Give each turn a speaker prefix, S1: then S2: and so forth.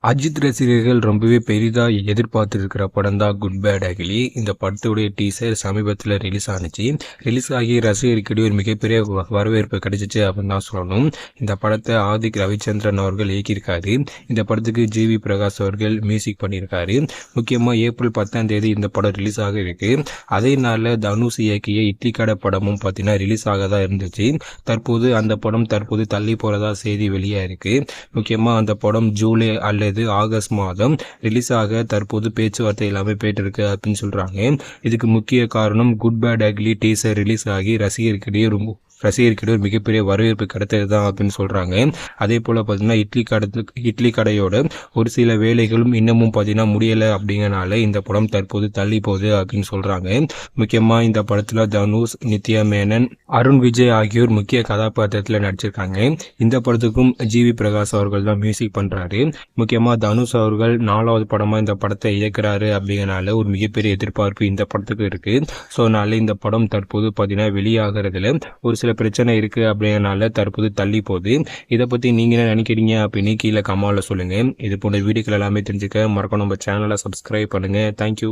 S1: அஜித் ரசிகர்கள் ரொம்பவே பெரிதா எதிர்பார்த்திருக்கிற படம் தான் குட் பேட் அகிலி. இந்த படத்துடைய டீசர் சமீபத்தில் ரிலீஸ் ஆனிச்சு. ரிலீஸ் ஆகி ரசிகர்கிட்ட ஒரு மிகப்பெரிய வரவேற்பு கிடைச்சிச்சு அப்படின்னு தான் சொல்லணும். இந்த படத்தை ஆதிக் ரவிச்சந்திரன் அவர்கள் இயக்கியிருக்காரு. இந்த படத்துக்கு ஜிவி பிரகாஷ் அவர்கள் மியூசிக் பண்ணியிருக்காரு. முக்கியமாக ஏப்ரல் 10ஆம் தேதி இந்த படம் ரிலீஸ் ஆக இருக்கு. அதே நாளில் தனுஷ் இயக்கிய இட்லி கடை படமும் பார்த்தீங்கன்னா ரிலீஸ் ஆக தான் இருந்துச்சு. தற்போது அந்த படம் தள்ளி போறதா செய்தி வெளியே இருக்கு. முக்கியமாக அந்த படம் ஜூலை அல்லது ஆகஸ்ட் மாதம் ரிலீஸ் ஆக தற்போது பேச்சுவார்த்தை எல்லாமே போயிட்டு இருக்கு அப்படின்னு சொல்றாங்க. இதுக்கு முக்கிய காரணம் good bad ugly teaser release ஆகி ரசிகர்கிடையே ஒரு மிகப்பெரிய வரவேற்பு கிடைத்தது தான் அப்படின்னு சொல்றாங்க. அதே போல பார்த்தீங்கன்னா இட்லி கடையோட ஒரு சில வேலைகளும் இன்னமும் பார்த்தீங்கன்னா முடியலை அப்படிங்கறனால இந்த படம் தற்போது தள்ளி போகுது அப்படின்னு சொல்றாங்க. முக்கியமா இந்த படத்துல தனுஷ், நித்யா மேனன், அருண் விஜய் ஆகியோர் முக்கிய கதாபாத்திரத்தில் நடிச்சிருக்காங்க. இந்த படத்துக்கும் ஜிவி பிரகாஷ் அவர்கள் தான் மியூசிக் பண்றாரு. முக்கியமா தனுஷ் அவர்கள் 4வது படமா இந்த படத்தை இயக்குறாரு அப்படிங்கறனால ஒரு மிகப்பெரிய எதிர்பார்ப்பு இந்த படத்துக்கு இருக்கு. ஸோ அதனால இந்த படம் தற்போது பார்த்தீங்கன்னா வெளியாகிறதுல ஒரு சில பிரச்சனை இருக்கு அப்படிங்கறனால தற்போது தள்ளி போகுது. இதை பத்தி நீங்க என்ன நினைக்கிறீங்க அப்படின்னு கீழே கமெண்ட்ல சொல்லுங்க. இது போன்ற வீடியோக்கள் எல்லாமே தெரிஞ்சுக்க மறக்காம நம்ம சேனலை சப்ஸ்கிரைப் பண்ணுங்க. தேங்க்யூ.